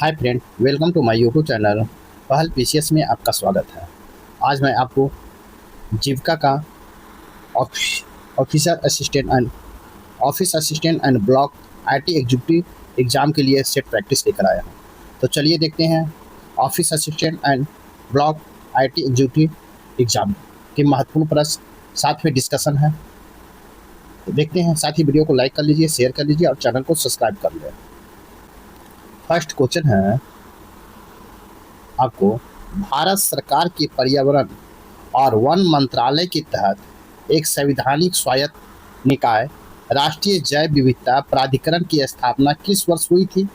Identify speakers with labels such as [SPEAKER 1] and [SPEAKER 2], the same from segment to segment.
[SPEAKER 1] Hi friend, welcome to my YouTube channel Pahal PCS में आपका स्वागत है। आज मैं आपको जीविका का officer assistant and office assistant and block IT executive exam के लिए सेट प्रैक्टिस लेकर आया हूँ। तो चलिए देखते हैं office assistant and block IT executive exam के महत्वपूर्ण प्रश्न साथ में डिस्कशन है। तो देखते हैं, साथ ही वीडियो को लाइक कर लीजिए, शेयर कर लीजिए और चैनल को सब्सक्राइब कर लें। फर्स्ट क्वेश्चन है आपको, भारत सरकार के पर्यावरण और वन मंत्रालय के तहत एक संवैधानिक स्वायत्त निकाय राष्ट्रीय जैव विविधता प्राधिकरण की स्थापना किस वर्ष हुई थी?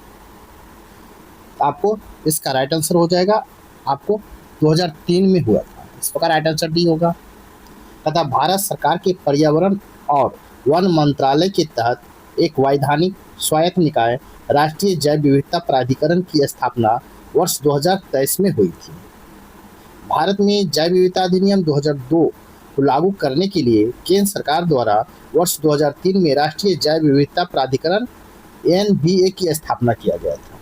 [SPEAKER 1] आपको इसका राइट आंसर हो जाएगा आपको 2003 में हुआ था। इस प्रकार राइट आंसर डी होगा। तथा भारत सरकार के पर्यावरण और वन मंत्रालय के तहत एक वैधानिक स्वायत्त निकाय राष्ट्रीय जैव विविधता प्राधिकरण की स्थापना वर्ष 2023 में हुई थी। भारत में जैव विविधता अधिनियम 2002 को लागू करने के लिए केंद्र सरकार द्वारा वर्ष 2003 में राष्ट्रीय जैव विविधता प्राधिकरण एनबीए की स्थापना किया गया था।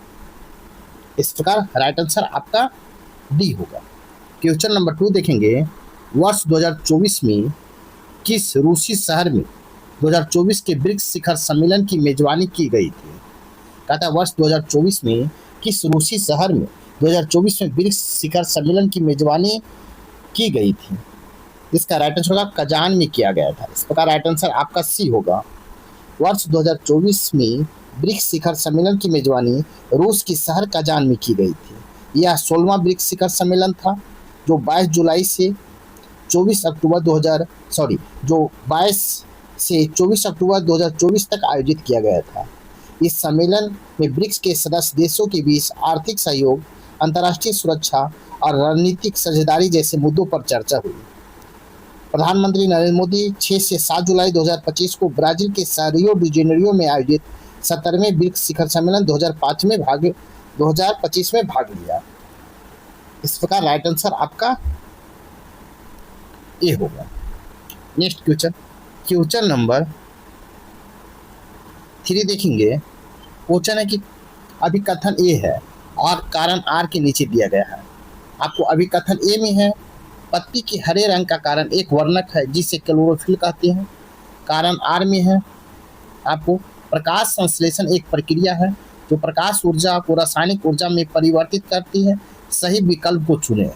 [SPEAKER 1] इस प्रकार राइट आंसर आपका डी होगा। क्वेश्चन नंबर 2 देखेंगे, वर्ष 2024 में किस रूसी शहर में 2024 के ब्रिक्स शिखर सम्मेलन की मेजबानी की गई थी? कहता है वर्ष 2024 में किस रूसी शहर में 2024 में ब्रिक्स शिखर सम्मेलन की मेजबानी की गई थी? इसका राइट आंसर होगा कजान में किया गया था। इस प्रकार राइट आंसर आपका सी होगा। वर्ष 2024 में ब्रिक्स शिखर सम्मेलन की मेजबानी रूस के शहर कजान में की गई थी। यह 16वां ब्रिक्स शिखर सम्मेलन था जो 22 जुलाई से 24 अक्टूबर 2024 तक आयोजित किया गया था। इस सम्मेलन में ब्रिक्स के सदस्य देशों के बीच आर्थिक सहयोग, अंतर्राष्ट्रीय सुरक्षा और रणनीतिक साझेदारी जैसे मुद्दों पर चर्चा हुई। प्रधानमंत्री नरेंद्र मोदी 6 से 7 जुलाई 2025 को ब्राजील के रियो डी जेनेरियो में आयोजित 17वें ब्रिक्स शिखर सम्मेलन 2025 में भाग लिया। इस प्रकार राइट आंसर आपका ए होगा। नेक्स्ट क्वेश्चन नंबर 3 देखेंगे। क्वेश्चन है कि अभिकथन ए है और कारण आर के नीचे दिया गया है। आपको अभिकथन ए में है, पत्ती के हरे रंग का कारण एक वर्णक है जिसे क्लोरोफिल कहते हैं। कारण आर में है, आपको प्रकाश संश्लेषण एक प्रक्रिया है जो प्रकाश ऊर्जा को रासायनिक ऊर्जा में परिवर्तित करती है। सही विकल्प को चुनें।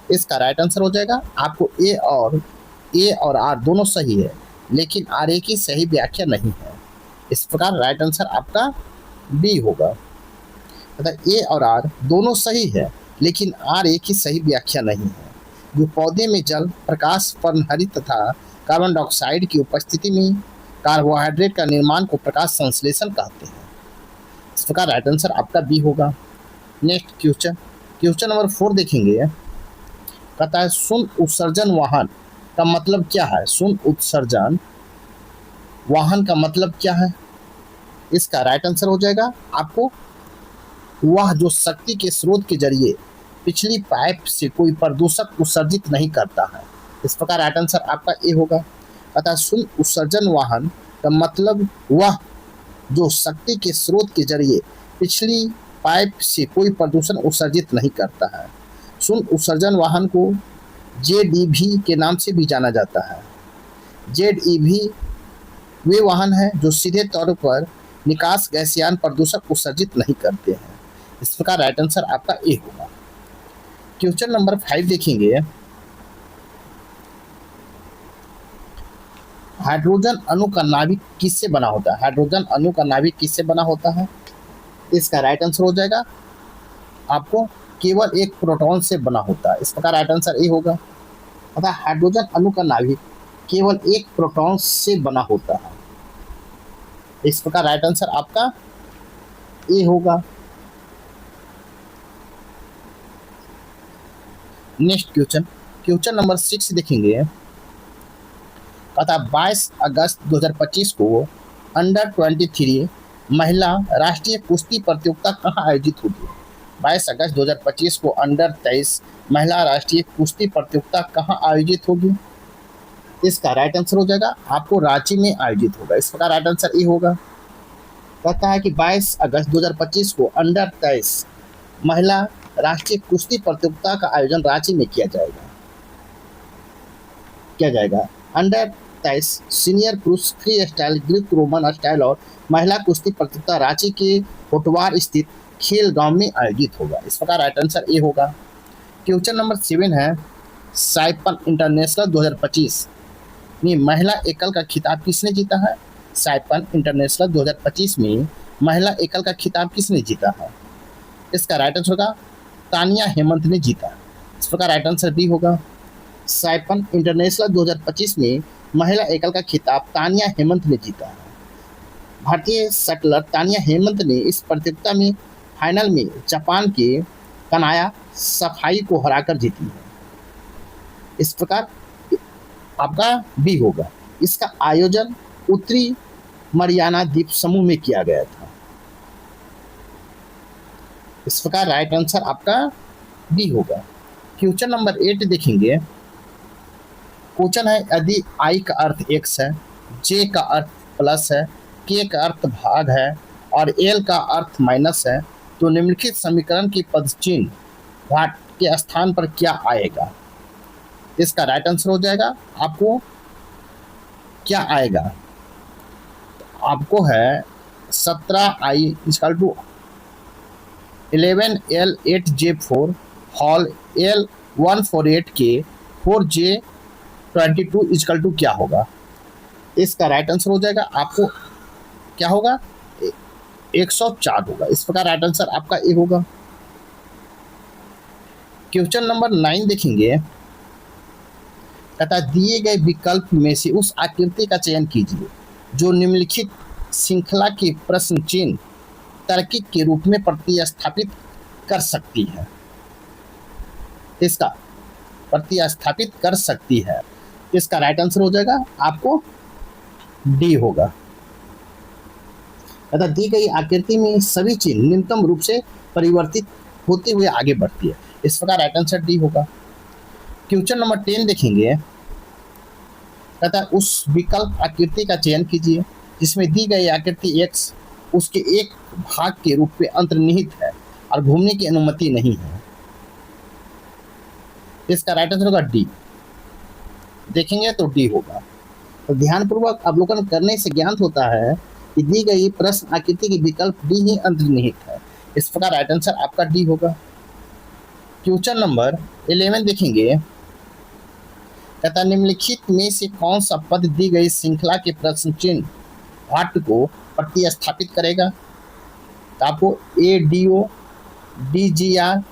[SPEAKER 1] इसका राइट आंसर हो जाएगा आपको ए और आर दोनों सही है, लेकिन आर ए की सही व्याख्या नहीं है। इस प्रकार राइट आंसर आपका बी होगा। मतलब ए और आर दोनों सही है, लेकिन आर ए की सही व्याख्या नहीं है। जो पौधे में जल, प्रकाश, पर्णहरित तथा कार्बन डाइऑक्साइड की उपस्थिति में कार्बोहाइड्रेट का निर्माण को प्रकाश संश्लेषण कहते हैं। इस प्रकार राइट आंसर आपका बी होगा। नेक्स्ट क्वेश्चन नंबर 4 देखेंगे। कहता है शून्य उत्सर्जन वाहन का मतलब क्या है? शून्य उत्सर्जन वाहन का मतलब क्या है? इसका राइट आंसर हो जाएगा आपको वह जो शक्ति के स्रोत के जरिए पिछली पाइप से कोई प्रदूषक उत्सर्जित नहीं करता है। इस प्रकार राइट आंसर आपका ए होगा। अतः शून्य उत्सर्जन वाहन का मतलब वह जो शक्ति के स्रोत के जरिए पिछली पाइप से कोई प्रदूषण उत्सर्जित नहीं करता है। शून्य उत्सर्जन वाहन को जेडईवी के नाम से भी जाना जाता है। जेडईवी वे वाहन हैं जो सीधे तौर पर निकास गैसीय प्रदूषक उत्सर्जित नहीं करते हैं। इस प्रकार राइट आंसर आपका ए होगा। क्वेश्चन नंबर 5 देखेंगे। हाइड्रोजन अणु का नाभिक किससे बना होता है? हाइड्रोजन अणु का नाभिक किससे बना होता है? इसका राइट आंसर हो जाएगा आपको केवल एक प्रोटॉन से बना होता है। इस प्रकार राइट आंसर ए होगा। अतः हाइड्रोजन अणु का नाभिक केवल एक प्रोटॉन से बना होता है। इस प्रकार राइट आंसर आपका ए होगा। नेक्स्ट क्वेश्चन नंबर 6 देखेंगे। कहता 22 अगस्त 2025 को अंडर 23 महिला राष्ट्रीय कुश्ती प्रतियोगिता कहाँ आयोजित होगी? 22 अगस्त 2025 को अंडर 23 महिला राष्ट्रीय कुश्ती प्रतियोगिता कहाँ आयोजित होगी? इसका राइट आंसर हो जाएगा आपको रांची में आयोजित होगा। इस प्रकार राइट आंसर ए होगा। कहता है कि 22 अगस्त 2025 को अंडर 23 महिला राष्ट्रीय कुश्ती प्रतियोगिता का आयोजन रांची में किया जाएगा। अंडर 23 सीनियर पुरुष free style, Greek Roman style और महिला कुश्ती प्रतियोगिता रांची के होटवार स्थित खेल गांव में आयोजित होगा। इस प्रकार राइट आंसर ए होगा। क्वेश्चन नंबर 7 है, साइपन इंटरनेशनल 2025 में महिला एकल का खिताब किसने जीता है? साइपन इंटरनेशनल 2025 में महिला एकल का खिताब किसने जीता है? इसका राइट आंसर होगा तानिया हेमंत ने जीता। इस प्रकार राइट आंसर बी होगा। साइपन इंटरनेशनल 2025 में महिला एकल का खिताब तानिया हेमंत ने जीता है। भारतीय शटलर तानिया हेमंत ने इस प्रतियोगिता में फाइनल में जापान के कनाया सफाई को हराकर जीती है। इस प्रकार आपका बी होगा। इसका आयोजन उत्तरी मरियाना द्वीप समूह में किया गया था। इस प्रकार राइट आंसर आपका बी होगा। क्वेश्चन नंबर 8 देखेंगे। क्वेश्चन है, यदि आई का अर्थ x है, जे का अर्थ प्लस है, के का अर्थ भाग है और एल का अर्थ माइनस है, तो निम्नलिखित समीकरण की पदचिन्ह व्हाट के स्थान पर क्या आएगा? इसका राइट आंसर हो जाएगा आपको क्या आएगा? आपको है 17i equal to 11L8J4 hall L148 के 4J22 इक्वल टू क्या होगा? इसका राइट आंसर हो जाएगा आपको क्या होगा? 104 होगा। इस प्रकार राइट आंसर आपका ए होगा। क्वेश्चन नंबर 9 देखेंगे। कहता दिए गए विकल्प में से उस आकृति का चयन कीजिए जो निम्नलिखित श्रृंखला के प्रश्न चिन्ह तार्किक के रूप में प्रतिस्थापित कर सकती है। इसका प्रतिस्थापित कर सकती है। इसका राइट आंसर हो जाएगा आपको डी होगा। अतः दी गई आकृति में सभी चिन्ह न्यूनतम रूप से परिवर्तित होते हुए आगे बढ़ती है। इस प्रकार राइट आंसर डी होगा। क्वेश्चन नंबर 10 देखेंगे। कहता है उस विकल्प आकृति का चयन कीजिए जिसमें दी गई आकृति x उसके एक भाग के रूप में अंतर्निहित है और घूमने की अनुमति नहीं है। इसका राइट आंसर होगा डी। देखेंगे तो डी होगा। तो ध्यानपूर्वक अवलोकन करने से ज्ञात होता है कि दी गई प्रश्न आकृति के विकल्प डी ही अंतर्निहित है। इस प्रकार राइट आंसर आपका डी होगा। क्वेश्चन नंबर 11 देखेंगे। कहता निम्नलिखित में से कौन सा पद दी गई श्रृंखला के प्रश्न चिन्ह व्हाट को प्रतिस्थापित करेगा? तो आपको A D O D G R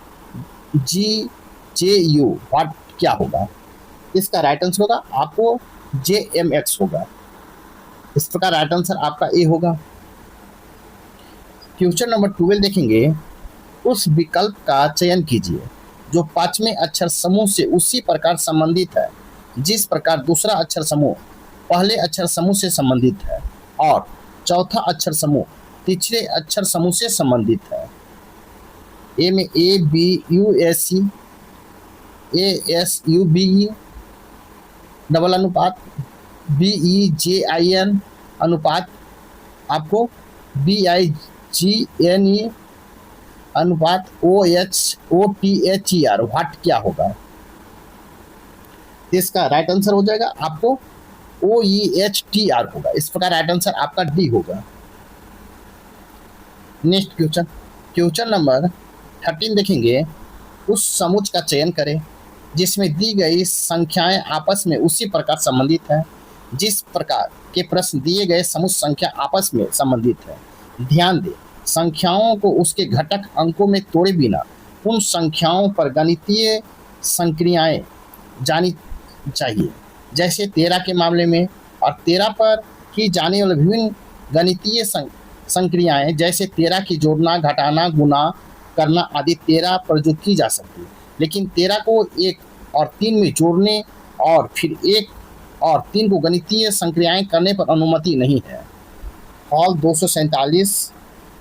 [SPEAKER 1] G J U what क्या होगा? इसका राइट आंसर होगा आपको जे एम एक्स होगा। इस प्रकार राइट आंसर आपका ए होगा। क्वेश्चन नंबर 12 देखेंगे। उस विकल्प का चयन कीजिए जो पांचवें अक्षर समूह से उसी प्रकार संबंधित है जिस प्रकार दूसरा अक्षर समूह पहले अक्षर समूह से संबंधित है और चौथा अक्षर समूह तीसरे अक्षर समूह से संबंधित है। ए में A B U S C, A S U B E double अनुपात, B E J I N अनुपात, आपको B I G N E अनुपात, O H O T H E R what क्या होगा? इसका राइट आंसर हो जाएगा आपको O E H T R होगा। इस प्रकार राइट आंसर आपका डी होगा। नेक्स्ट क्वेश्चन नंबर 13 देखेंगे। उस समुच्चय का चयन करें जिसमें दी गई संख्याएं आपस में उसी प्रकार संबंधित हैं जिस प्रकार के प्रश्न दिए गए समुच्चय संख्या आपस में संबंधित है। ध्यान दें, संख्याओं को उसके घटक अंकों में तोड़े बिना उन संख्याओं पर गणितीय संक्रियाएं जानी चाहिए जैसे 13 के मामले में, और 13 पर की जाने वाली विभिन्न गणितीय संक्रियाएं जैसे 13 की जोड़ना, घटाना, गुणा करना आदि 13 पर जो की जा सकती है, लेकिन 13 को 1 और 3 में जोड़ने और फिर 1 और 3 को गणितीय संक्रियाएं करने पर अनुमति नहीं है। Hall 247,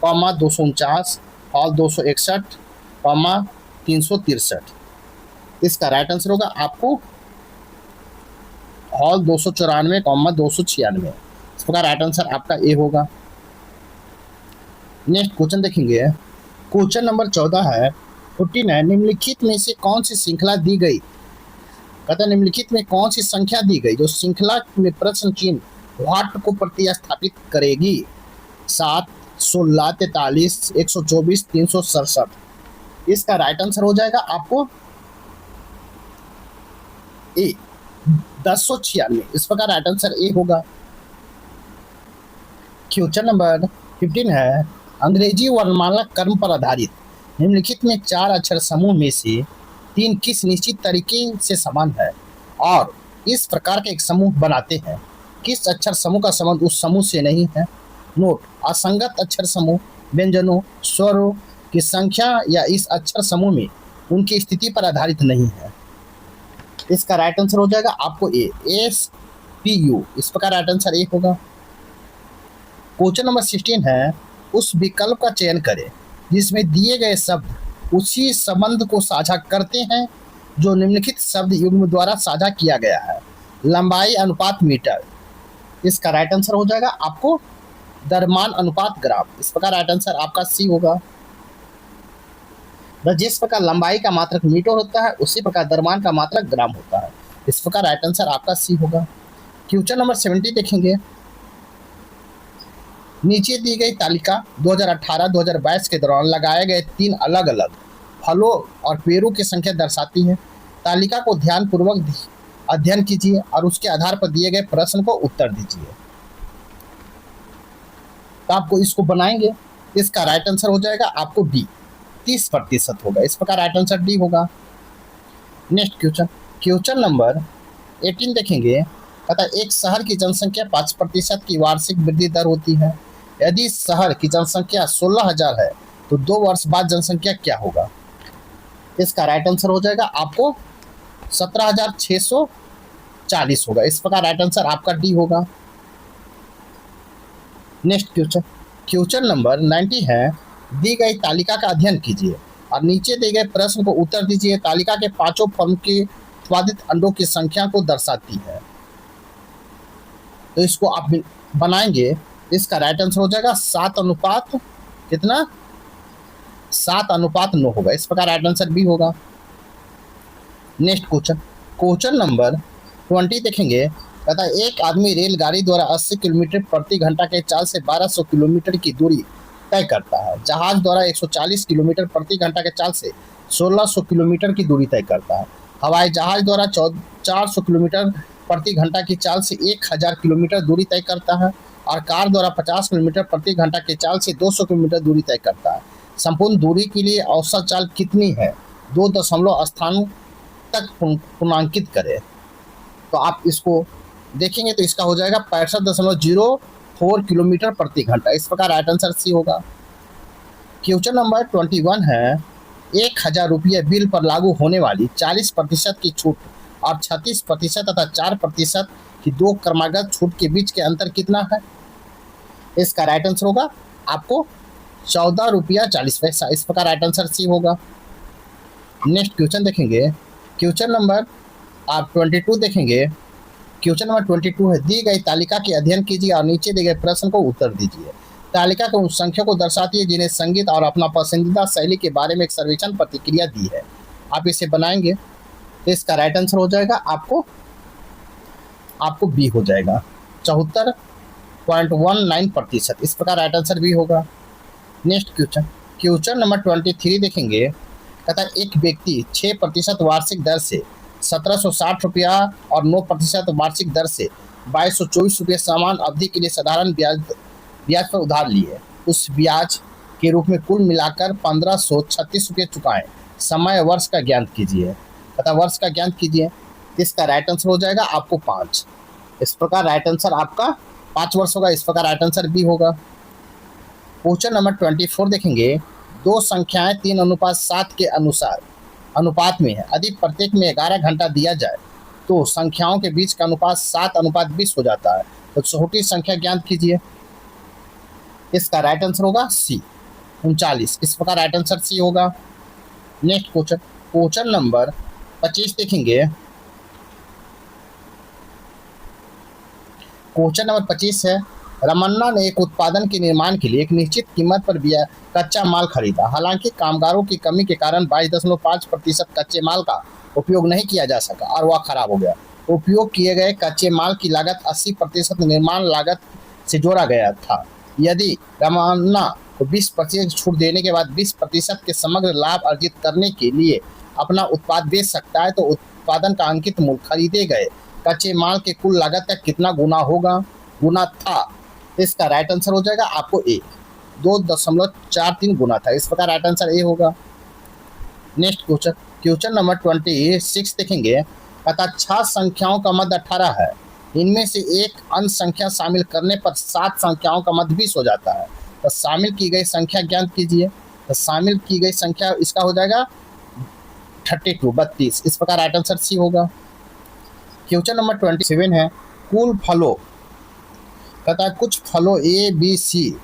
[SPEAKER 1] 249, hall 261, 363। इसका राइट आंसर होगा आपको हॉल 294, 296। इस प्रकार राइट आंसर आपका ए होगा। नेक्स्ट क्वेश्चन देखेंगे, क्वेश्चन नंबर 14 है 14 है, निम्नलिखित में से कौन सी श्रृंखला दी गई, कहता है निम्नलिखित में कौन सी संख्या दी गई जो श्रृंखला में प्रश्न चिन्ह व्हाट को प्रतिस्थापित करेगी, 7, 16, 43, 124, 367। इसका राइट आंसर हो जाएगा आपको ए 1096। इस प्रकार राइट आंसर ए होगा। क्वेश्चन नंबर 15 है, अंग्रेजी वर्णमाला क्रम पर आधारित निम्नलिखित में 4 अक्षर समूह में से 3 किस निश्चित तरीके से समान है और इस प्रकार का एक समूह बनाते हैं, किस अक्षर समूह का संबंध उस समूह से नहीं है। नोट, असंगत अक्षर समूह व्यंजनों स्वरों की संख्या या इस अक्षर समूह में उनकी स्थिति पर आधारित नहीं है। इसका राइट आंसर हो जाएगा आपको ए SPU। इस प्रकार राइट आंसर ए होगा। क्वेश्चन नंबर 16 है, उस विकल्प का चयन करें जिसमें दिए गए शब्द उसी संबंध को साझा करते हैं जो निम्नलिखित शब्द युग्म द्वारा साझा किया गया है। लंबाई अनुपात मीटर। इसका राइट आंसर हो जाएगा आपको द्रव्यमान अनुपात ग्राम। इस प्रकार राइट आंसर आपका सी होगा। जिस प्रकार लंबाई का मात्रक मीटर होता है उसी प्रकार द्रव्यमान का मात्रक ग्राम होता है। इस प्रकार राइट आंसर आपका सी होगा। क्वेश्चन नंबर 70 देखेंगे, नीचे दी गई तालिका 2018-2022 के दौरान लगाए गए 3 अलग अलग फलों और पेड़ों की संख्या दर्शाती है। तालिका को ध्यानपूर्वक अध्ययन कीजिए और उसके आधार पर दिए गए प्रश्न को उत्तर दीजिए। तो आपको इसको बनाएंगे, इसका राइट आंसर हो जाएगा आपको बी 30% होगा। इस प्रकार राइट आंसर डी होगा। नेक्स्ट क्वेश्चन नंबर 18 देखेंगे, पता एक शहर की जनसंख्या 5% की वार्षिक वृद्धि दर होती है। यदि शहर की जनसंख्या 16,000 है तो 2 वर्ष बाद जनसंख्या क्या होगा। इसका राइट आंसर हो जाएगा आपको 17,640 होगा। इस प्रकार राइट आंसर आपका डी होगा। नेक्स्ट क्वेश्चन नंबर 90 है, दी गई तालिका का अध्ययन कीजिए और नीचे दिए गए प्रश्न को उत्तर दीजिए। तालिका के 5 फर्म के उत्पादित अंडों की संख्या को दर्शाती है। तो इसको आप बनाएंगे, इसका राइट आंसर हो जाएगा 7 कितना 7:9 होगा। इस प्रकार राइट आंसर बी होगा। नेक्स्ट क्वेश्चन नंबर 20 देखेंगे, कहता है एक आदमी रेलगाड़ी द्वारा 80 किलोमीटर प्रति घंटा के चाल से 1200 किलोमीटर की दूरी तय करता है। जहाज द्वारा 140 किलोमीटर प्रति घंटा के चाल से 1600 किलोमीटर की दूरी तय करता है। हवाई जहाज द्वारा 400 किलोमीटर प्रति घंटा की चाल से 1000 किलोमीटर दूरी तय करता है और कार द्वारा 50 किलोमीटर प्रति घंटा की चाल से 200 किलोमीटर दूरी तय करता है। संपूर्ण दूरी के लिए औसत चाल कितनी है, 2 दशमलव स्थानों तक पूर्णांकित करें। तो आप इसको देखेंगे तो इसका हो जाएगा 65.04 किलोमीटर प्रति घंटा। इस प्रकार राइट आंसर सी होगा। क्वेश्चन नंबर 21 है, 1000 रुपये बिल पर लागू होने वाली 40% की छूट और 36% तथा 4% की 2 क्रमागत छूट के बीच के अंतर कितना है। इसका राइट आंसर होगा आपको 14 रुपया 40 पैसा। इस प्रकार राइट आंसर सी होगा। नेक्स्ट क्वेश्चन देखेंगे, क्वेश्चन नंबर आप 22 देखेंगे। क्वेश्चन नंबर 22 है, दी गई तालिका के अध्ययन कीजिए और नीचे दिए गए प्रश्न को उत्तर दीजिए। तालिका को उन संख्या को दर्शाती है जिन्हें संगीत और अपना पसंदीदा शैली के बारे में एक सर्वेक्षण प्रतिक्रिया दी है। आप इसे बनाएंगे तो इसका राइट आंसर हो जाएगा आपको बी हो जाएगा 74.19%। इस प्रकार राइट आंसर बी होगा। नेक्स्ट क्वेश्चन नंबर 23 देखेंगे, कहता है एक व्यक्ति 6% वार्षिक दर से 1760 रुपया और 9% वार्षिक दर से 2224 रुपये समान अवधि के लिए साधारण ब्याज पर उधार लिए। उस ब्याज के रूप में कुल मिलाकर 1536 रुपये चुकाएं। समय वर्ष का ज्ञात कीजिए, तथा वर्ष का ज्ञात कीजिए। इसका राइट आंसर हो जाएगा आपको 5। इस प्रकार राइट आंसर आपका 5 वर्ष होगा। इस प्रकार राइट आंसर बी होगा। क्वेश्चन नंबर 24 देखेंगे, 2 संख्याएं 3:7 के अनुपात में है। यदि प्रत्येक में 11 घंटा दिया जाए तो संख्याओं के बीच का अनुपात 7:20 हो जाता है। तो छोटी संख्या ज्ञात कीजिए। इसका राइट आंसर होगा सी 39। इस प्रकार राइट आंसर सी होगा। नेक्स्ट क्वेश्चन नंबर 25 देखेंगे। क्वेश्चन नंबर 25 है, रमन्ना ने एक उत्पादन के निर्माण के लिए एक निश्चित कीमत पर कच्चा माल खरीदा। हालांकि कामगारों की कमी के कारण 22.5% कच्चे माल का उपयोग नहीं किया जा सका और वह खराब हो गया। उपयोग किए गए कच्चे माल की लागत 80% निर्माण लागत से जोड़ा गया था। यदि रमन्ना को 20% छूट देने के बाद 20% के समग्र लाभ अर्जित करने के लिए अपना उत्पाद बेच सकता है, तो उत्पादन का अंकित मूल्य खरीदे गए कच्चे माल के कुल लागत का कितना गुना था। इसका राइट आंसर हो जाएगा आपको ए, 2.43 गुना था। इस प्रकार राइट आंसर ए होगा। नेक्स्ट क्वेश्चन नंबर 26 देखेंगे। अतः 6 संख्याओं का मध्य 18 है। इनमें से एक अंश संख्या शामिल करने पर 7 संख्याओं का मध्य 20 हो जाता है। तो शामिल की गई संख्या ज्ञात कीजिए। तो शामिल की गई संख्या इसका हो जाएगा 32। इस प्रकार राइट आंसर सी होगा। क्वेश्चन नंबर 27 है। कुल फलों कहता है कुछ फलों ए बी सी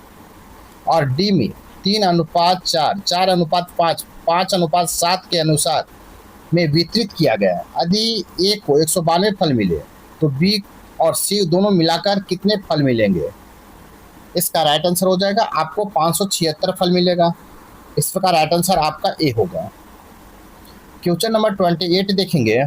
[SPEAKER 1] और डी में 3:4, 4:5, 5:7 के अनुसार में वितरित किया गया है। यदि ए को 192 फल मिले तो बी और सी दोनों मिलाकर कितने फल मिलेंगे। इसका राइट आंसर हो जाएगा आपको 576 फल मिलेगा। इस प्रकार राइट आंसर आपका ए होगा। क्वेश्चन नंबर 28 देखेंगे।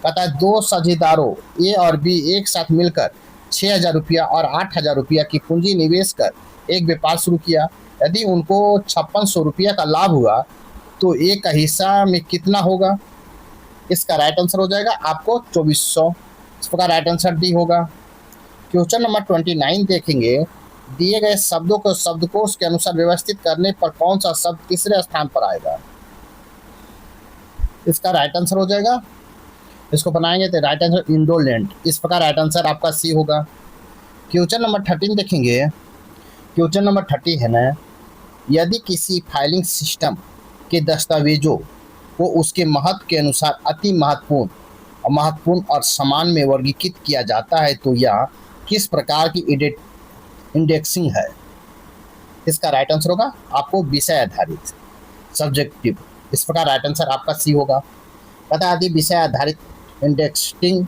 [SPEAKER 1] कहता है 2 साझेदारों ए और बी एक साथ मिलकर 6,000 रुपया और 8,000 रुपया की पूंजी निवेश कर एक व्यापार शुरू किया। यदि उनको 5600 रुपया का लाभ हुआ तो ए का हिस्सा में कितना होगा। इसका राइट आंसर हो जाएगा आपको 2400। इस प्रकार राइट आंसर डी होगा। क्वेश्चन नंबर 29 देखेंगे। दिए गए शब्दों को शब्दकोश के अनुसार व्यवस्थित करने पर कौन सा शब्द तीसरे स्थान पर आएगा। इसका राइट आंसर हो जाएगा, इसको बनाएंगे तो राइट आंसर इंडोलेंट। इस प्रकार राइट आंसर आपका सी होगा। क्वेश्चन नंबर 13 देखेंगे। क्वेश्चन नंबर 30 है ना, यदि किसी फाइलिंग सिस्टम के दस्तावेजों को उसके महत्व के अनुसार अति महत्वपूर्ण और समान में वर्गीकृत किया जाता है तो यह किस प्रकार की इंडेक्सिंग है। इसका राइट आंसर होगा आपको विषय आधारित, सब्जेक्टिव। इस प्रकार राइट आंसर आपका सी होगा। पता आदि विषय आधारित इंडेक्सिंग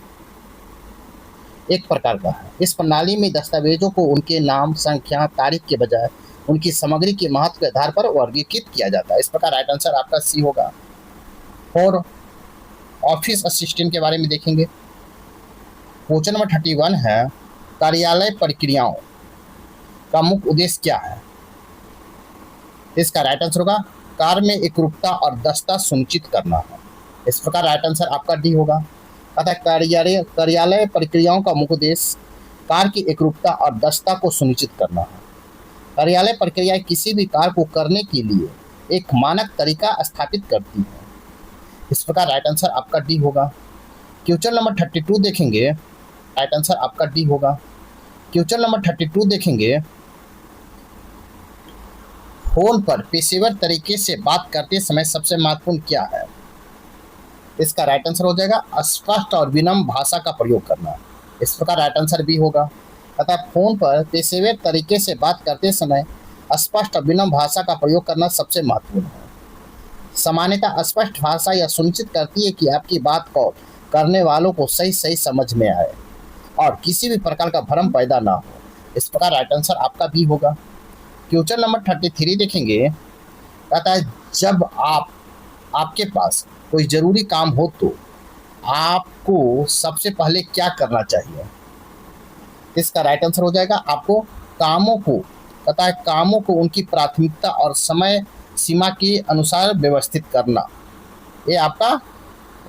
[SPEAKER 1] एक प्रकार का है। इस प्रणाली में दस्तावेजों को उनके नाम, संख्या, तारीख के बजाय उनकी सामग्री के महत्व के आधार पर वर्गीकृत किया जाता है। इस प्रकार राइट आंसर आपका सी होगा। और ऑफिस असिस्टेंट के बारे में देखेंगे। क्वेश्चन नंबर 31 है। कार्यालय प्रक्रियाओं का मुख्य उद्देश्य क्या है। इसका राइट आंसर होगा कार्य में एकरूपता और दक्षता सुनिश्चित करना है। इस प्रकार राइट आंसर आपका डी होगा। अतः कार्यालय प्रक्रियाओं का मुख्य उद्देश्य कार्य की एकरूपता और दक्षता को सुनिश्चित करना है। कार्यालय प्रक्रिया किसी भी कार्य को करने के लिए एक मानक तरीका स्थापित करती है। इस प्रकार राइट आंसर आपका डी होगा। क्वेश्चन नंबर 32 देखेंगे। राइट आंसर आपका डी होगा। क्वेश्चन नंबर 32 देखेंगे। फोन पर पेशेवर तरीके से बात करते समय सबसे महत्वपूर्ण क्या है। इसका राइट आंसर हो जाएगा स्पष्ट और विनम्र भाषा का प्रयोग करना। इस प्रकार राइट आंसर बी होगा। अतः फोन पर पेशेवर तरीके से बात करते समय स्पष्ट और विनम्र भाषा का प्रयोग करना सबसे महत्वपूर्ण है। सामान्यतः स्पष्ट भाषा यह सुनिश्चित करती है कि आपकी बात को करने वालों को सही समझ में आए और किसी भी प्रकार का भ्रम पैदा ना हो। इस प्रकार राइट आंसर आपका बी होगा। क्वेश्चन नंबर 33 देखेंगे। कहता है जब आपके पास कोई ज़रूरी काम हो तो आपको सबसे पहले क्या करना चाहिए। इसका राइट आंसर हो जाएगा आपको कामों को उनकी प्राथमिकता और समय सीमा के अनुसार व्यवस्थित करना। ये आपका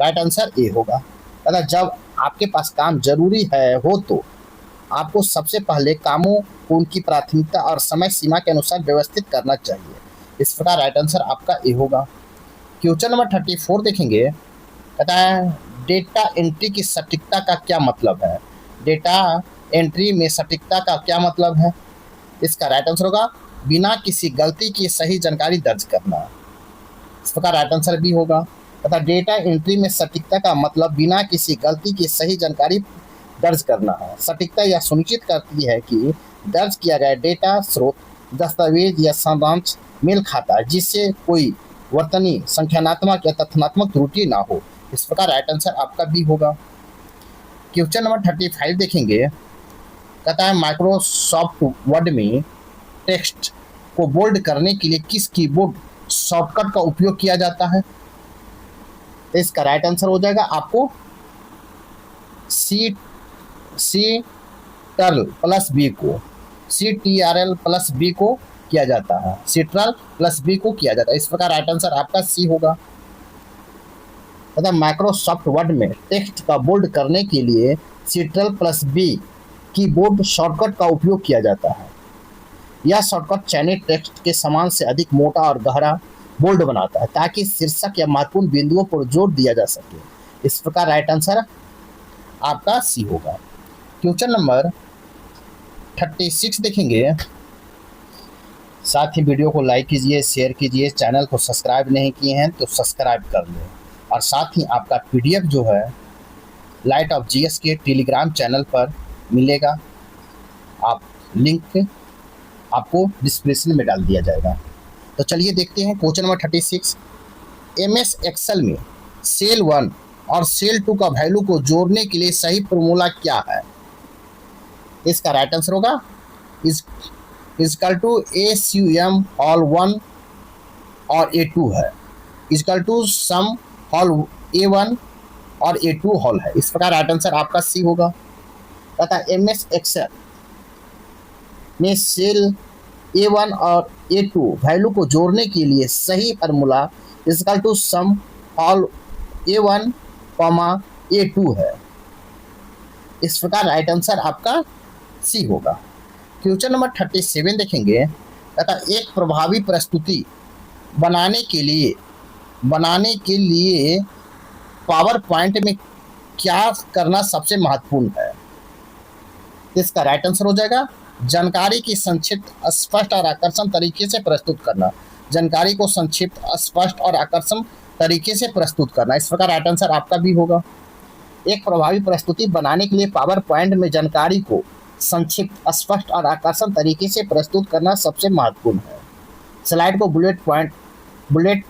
[SPEAKER 1] राइट आंसर ए होगा। अगर जब आपके पास काम जरूरी हो तो आपको सबसे पहले कामों को उनकी प्राथमिकता और समय सीमा के अनुसार व्यवस्थित करना चाहिए। इस प्रकार राइट आंसर आपका ए होगा। क्वेश्चन नंबर 34 देखेंगे। कहता है डेटा एंट्री की सटीकता का क्या मतलब है। डेटा एंट्री में सटीकता का क्या मतलब है। इसका राइट आंसर होगा बिना किसी गलती की सही जानकारी दर्ज करना। इस प्रकार राइट आंसर भी होगा। तथा डेटा एंट्री में सटीकता का मतलब बिना किसी गलती की सही जानकारी दर्ज करना है। सटीकता यह सुनिश्चित करती है कि दर्ज किया गया डेटा स्रोत, दस्तावेज या सारांश मेल खाता है, जिससे कोई वर्तनी, संख्यात्मक या तथ्यात्मक त्रुटि ना हो। इस प्रकार राइट आंसर आपका बी होगा। क्वेश्चन नंबर 35 देखेंगे। कहता है माइक्रोसॉफ्ट वर्ड में टेक्स्ट को बोल्ड करने के लिए किस कीबोर्ड शॉर्टकट का उपयोग किया जाता है? तो इसका राइट आंसर हो जाएगा आपको सी टर्ल प्लस बी को CTRL प्लस बी को किया जाता है, CTRL प्लस बी को किया जाता है। इस प्रकार राइट आंसर आपका सी होगा। तथा माइक्रोसॉफ्ट वर्ड में टेक्स्ट का बोल्ड करने के लिए CTRL plus B keyboard shortcut का उपयोग किया जाता है। यह शॉर्टकट चयनित टेक्स्ट के समान से अधिक मोटा और गहरा बोल्ड बनाता है ताकि शीर्षक या महत्वपूर्ण बिंदुओं पर जोर दिया जा सके। इस प्रकार राइट आंसर आपका सी होगा। क्वेश्चन नंबर 36 देखेंगे। साथ ही वीडियो को लाइक कीजिए, शेयर कीजिए, चैनल को सब्सक्राइब नहीं किए हैं तो सब्सक्राइब कर लें। और साथ ही आपका PDF जो है लाइट ऑफ GS के टेलीग्राम चैनल पर मिलेगा, आप लिंक आपको डिस्क्रिप्शन में डाल दिया जाएगा। तो चलिए देखते हैं क्वेश्चन नंबर 36। MS एक्सेल में सेल 1 और सेल 2 का वैल्यू को जोड़ने के लिए सही फॉर्मूला क्या है? इसका राइट आंसर होगा इजकल टू ASUM ऑल 1 और A2 है, is equal to sum all A1 और A2 होल है। इस प्रकार राइट आंसर आपका सी होगा। तथा MS एक्सेल में सेल A1 और A2 वैल्यू को जोड़ने के लिए सही formula equal to sum all A1 A2 है। इस प्रकार राइट आंसर आपका सी होगा। क्वेश्चन नंबर 37 देखेंगे। तथा एक प्रभावी प्रस्तुति बनाने के लिए पावर पॉइंट में क्या करना सबसे महत्वपूर्ण है? इसका राइट आंसर हो जाएगा जानकारी की संक्षिप्त, स्पष्ट और आकर्षक तरीके से प्रस्तुत करना। जानकारी को संक्षिप्त, स्पष्ट और आकर्षक तरीके से प्रस्तुत करना। इस प्रकार राइट आंसर आपका भी होगा। एक प्रभावी प्रस्तुति बनाने के लिए पावर पॉइंट में जानकारी को संक्षिप्त, स्पष्ट और आकर्षक तरीके से प्रस्तुत करना सबसे महत्वपूर्ण है। स्लाइड को बुलेट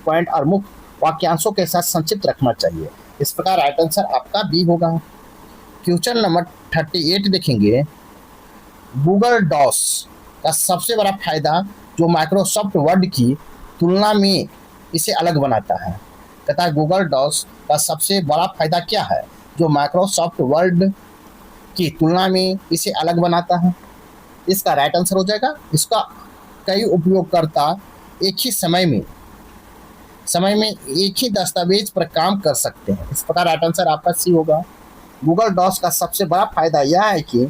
[SPEAKER 1] पॉइंट और मुख्य वाक्यांशों के साथ संक्षिप्त रखना चाहिए। इस प्रकार राइट आंसर आपका बी होगा। क्वेश्चन नंबर 38 देखेंगे। गूगल डॉस का सबसे बड़ा फायदा जो माइक्रोसॉफ्ट वर्ड की तुलना में इसे अलग बनाता है। तथा गूगल डॉस का सबसे बड़ा फायदा क्या है जो माइक्रोसॉफ्ट वर्ड की तुलना में इसे अलग बनाता है? इसका राइट आंसर हो जाएगा इसका कई उपयोगकर्ता एक ही समय में एक ही दस्तावेज पर काम कर सकते हैं। इस प्रकार राइट आंसर आपका सी होगा। गूगल डॉस का सबसे बड़ा फायदा यह है कि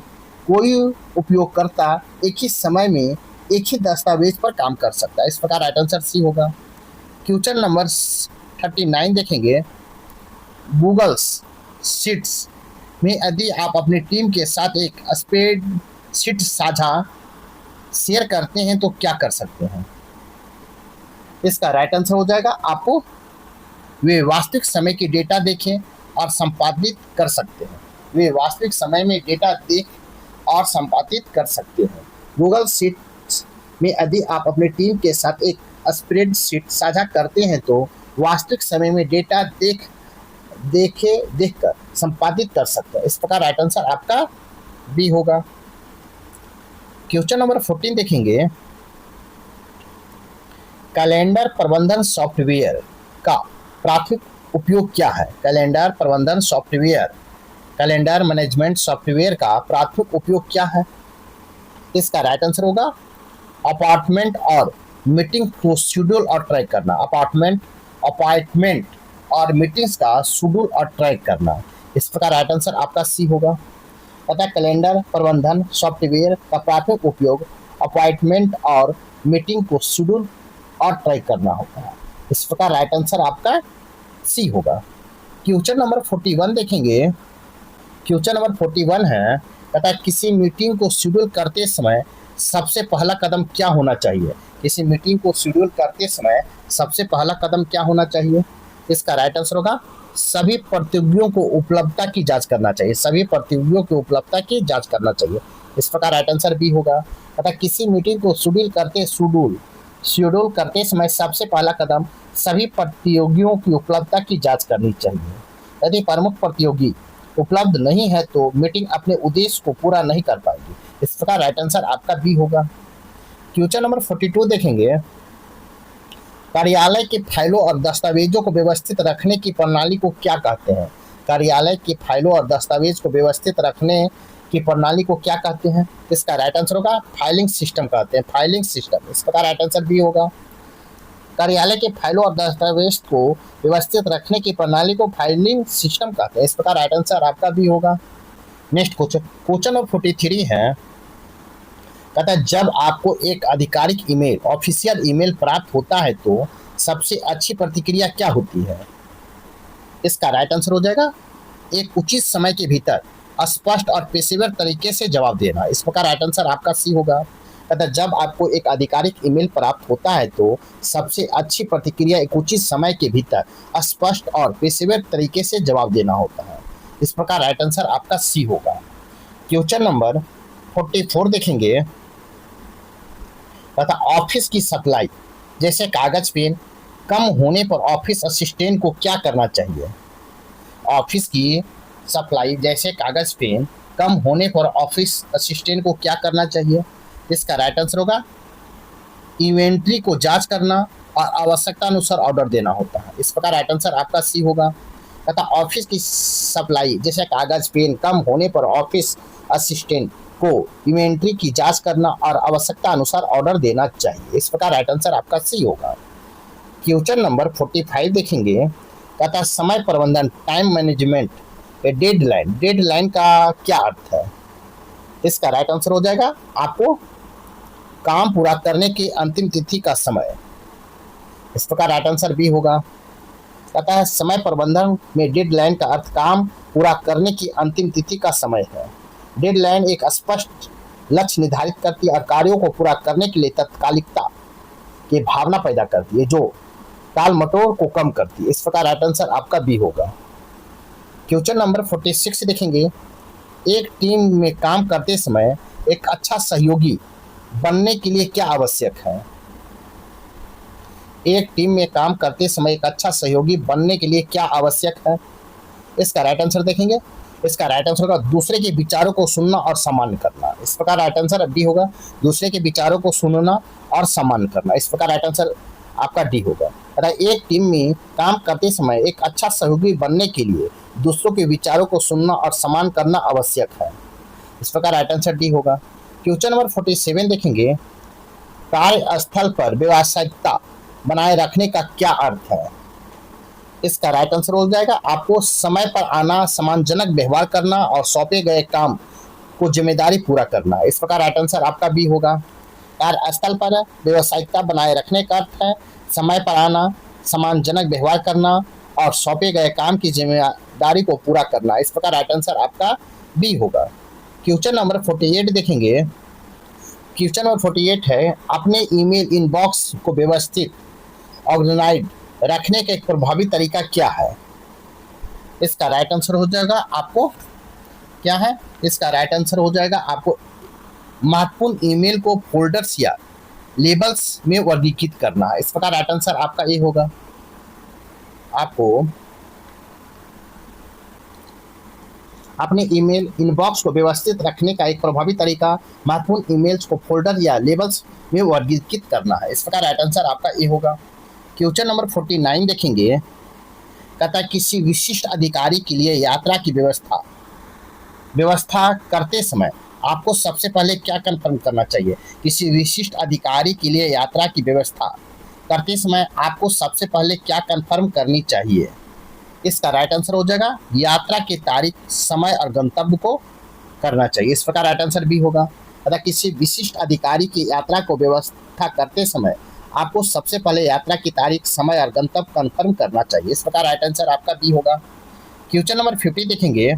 [SPEAKER 1] कोई उपयोगकर्ता एक ही समय में एक ही दस्तावेज पर काम कर सकता है। इस प्रकार राइट आंसर सी होगा। क्वेश्चन नंबर 39 देखेंगे। गूगल शीट्स में यदि आप अपनी टीम के साथ एक स्प्रेडशीट साझा शेयर करते हैं तो क्या कर सकते हैं? इसका राइट आंसर हो जाएगा आपको वे वास्तविक समय की डेटा देखें और संपादित कर सकते हैं। वे वास्तविक समय में डेटा देख और संपादित कर सकते हैं। गूगल शीट्स में यदि आप अपनी टीम के साथ एक स्प्रेडशीट साझा करते हैं तो वास्तविक समय में डेटा देखकर संपादित कर सकते हैं। इस प्रकार राइट आंसर आपका बी होगा। क्वेश्चन नंबर 14 देखेंगे। कैलेंडर प्रबंधन सॉफ्टवेयर का प्राथमिक उपयोग क्या है? कैलेंडर प्रबंधन सॉफ्टवेयर, कैलेंडर मैनेजमेंट सॉफ्टवेयर का प्राथमिक उपयोग क्या है? इसका राइट आंसर होगा अपॉइंटमेंट और मीटिंग को शेड्यूल और ट्रैक करना। अपॉइंटमेंट और मीटिंग्स का शेड्यूल और ट्रैक करना। इस प्रकार राइट आंसर आपका सी होगा। तथा कैलेंडर प्रबंधन सॉफ्टवेयर का प्राथमिक उपयोग अपॉइंटमेंट और मीटिंग को शेड्यूल और ट्रैक करना होता है। इस प्रकार राइट आंसर आपका सी होगा। क्वेश्चन नंबर 41 देखेंगे। क्वेश्चन नंबर 41 है तथा किसी मीटिंग को शेड्यूल करते समय सबसे पहला कदम क्या होना चाहिए? किसी मीटिंग को शेड्यूल करते समय सबसे पहला कदम क्या होना चाहिए? इसका राइट आंसर होगा सभी प्रतियोगियों को उपलब्धता की जांच करना चाहिए। सभी प्रतियोगियों की उपलब्धता की जांच करना चाहिए। इस प्रकार राइट आंसर बी होगा। तथा किसी मीटिंग को शेड्यूल करते समय सबसे पहला कदम सभी प्रतियोगियों की उपलब्धता की जांच करनी चाहिए। यदि प्रमुख प्रतियोगी उपलब्ध नहीं है तो मीटिंग अपने उद्देश्य को पूरा नहीं कर पाएगी। इस प्रकार राइट आंसर आपका बी होगा। क्वेश्चन नंबर 42 देखेंगे, कार्यालय के फाइलों और दस्तावेजों को व्यवस्थित रखने की प्रणाली को क्या कहते हैं? कार्यालय की फाइलों और दस्तावेज को व्यवस्थित रखने की प्रणाली को क्या कहते हैं? इसका राइट आंसर होगा फाइलिंग सिस्टम कहते हैं, फाइलिंग सिस्टम। इस प्रकार राइट आंसर बी होगा। कार्यालय के फाइलों और दस्तावेज को व्यवस्थित रखने की प्रणाली को फाइलिंग सिस्टम कहते हैं। इस प्रकार राइट आंसर आपका बी होगा। नेक्स्ट क्वेश्चन नंबर 43 है, कहता है जब आपको एक आधिकारिक ईमेल, ऑफिशियल ईमेल प्राप्त होता है तो सबसे अच्छी प्रतिक्रिया क्या होती है? इसका राइट आंसर हो जाएगा एक उचित समय के भीतर स्पष्ट और पेशेवर तरीके से जवाब देना। इस प्रकार राइट आंसर आपका सी होगा। कहता है जब आपको एक आधिकारिक ईमेल प्राप्त होता है तो सबसे अच्छी प्रतिक्रिया एक उचित समय के भीतर स्पष्ट और पेशेवर तरीके से जवाब देना होता है। इस प्रकार राइट आंसर आपका सी होगा। क्वेश्चन नंबर 44 देखेंगे, तथा ऑफिस की सप्लाई जैसे कागज पेन कम होने पर ऑफिस असिस्टेंट को क्या करना चाहिए? ऑफिस की सप्लाई जैसे कागज पेन कम होने पर ऑफिस असिस्टेंट को क्या करना चाहिए? इसका राइट आंसर होगा इन्वेंट्री को जांच करना और आवश्यकता अनुसार ऑर्डर देना होता है। इस प्रकार राइट आंसर आपका सी होगा। तथा ऑफिस की सप्लाई जैसे कागज पेन कम होने पर ऑफिस असिस्टेंट को इन्वेंट्री की जांच करना और आवश्यकता अनुसार ऑर्डर देना चाहिए। इस प्रकार राइट आंसर आपका सी होगा। क्वेश्चन नंबर 45 देखेंगे, कहता समय प्रबंधन, टाइम मैनेजमेंट, डेडलाइन। डेडलाइन का क्या अर्थ है? इसका राइट आंसर हो जाएगा आपको काम पूरा करने की अंतिम तिथि का समय। इस प्रकार राइट आंसर बी होगा। कहता है समय प्रबंधन में डेडलाइन का अर्थ काम पूरा करने की अंतिम तिथि का समय है। डेडलाइन एक स्पष्ट लक्ष्य निर्धारित करती है और कार्यों को पूरा करने के लिए तत्कालिकता की भावना पैदा करती है जो टाल मटोल को कम करती है। इस प्रकार राइट आंसर आपका बी होगा। क्वेश्चन नंबर 46 देखेंगे, एक टीम में काम करते समय एक अच्छा सहयोगी बनने के लिए क्या आवश्यक है? एक टीम में काम करते समय एक अच्छा सहयोगी बनने के लिए क्या आवश्यक है? इसका राइट आंसर देखेंगे। इसका राइट आंसर होगा दूसरे के विचारों को सुनना और सम्मान करना। इस प्रकार राइट आंसर बी होगा, दूसरे के विचारों को सुनना और सम्मान करना। इस प्रकार राइट आंसर आपका डी होगा। अतः एक टीम में काम करते समय एक अच्छा सहयोगी बनने के लिए दूसरों के विचारों को सुनना और सम्मान करना आवश्यक है। इस प्रकार राइट आंसर डी होगा। क्वेश्चन नंबर 47 देखेंगे, कार्यस्थल पर व्यावसायिकता बनाए रखने का क्या अर्थ है? इसका राइट आंसर हो जाएगा आपको समय पर आना, सम्मानजनक व्यवहार करना और सौंपे गए काम को जिम्मेदारी पूरा करना। इस प्रकार राइट आंसर आपका बी होगा। कार्यस्थल पर व्यावसायिकता बनाए रखने का अर्थ है समय पर आना, सम्मानजनक व्यवहार करना और सौंपे गए काम की जिम्मेदारी को पूरा करना। इस प्रकार राइट आंसर आपका बी होगा। क्वेश्चन नंबर 48 देखेंगे। क्वेश्चन नंबर 48 है, अपने ईमेल इनबॉक्स को व्यवस्थित ऑर्गेनाइज रखने का एक प्रभावी तरीका क्या है? इसका राइट आंसर हो जाएगा आपको क्या है? इसका राइट आंसर हो जाएगा आपको महत्वपूर्ण ईमेल को फोल्डर्स या लेबल्स में वर्गीकृत करना है। इस प्रकार राइट आंसर आपका ए होगा। आपको अपने ईमेल इनबॉक्स को व्यवस्थित रखने का एक प्रभावी तरीका महत्वपूर्ण ईमेल्स को फोल्डर या लेबल्स में वर्गीकृत करना है। इस प्रकार राइट आंसर आपका ए होगा। क्वेश्चन नंबर 49 देखेंगे। कहता है किसी विशिष्ट अधिकारी के लिए यात्रा की व्यवस्था करते समय आपको सबसे पहले क्या कंफर्म करना चाहिए? किसी विशिष्ट अधिकारी के लिए यात्रा की व्यवस्था करते समय आपको सबसे पहले क्या कंफर्म करनी चाहिए? इसका राइट आंसर हो जाएगा यात्रा की तारीख, समय और गंतव्य को करना चाहिए। इस प्रकार राइट आंसर भी होगा। अतः किसी विशिष्ट अधिकारी की यात्रा को व्यवस्था करते समय आपको सबसे पहले यात्रा की तारीख, समय और गंतव्य कंफर्म करना चाहिए। इस प्रकार राइट आंसर आपका बी होगा। क्वेश्चन नंबर 50 देखेंगे।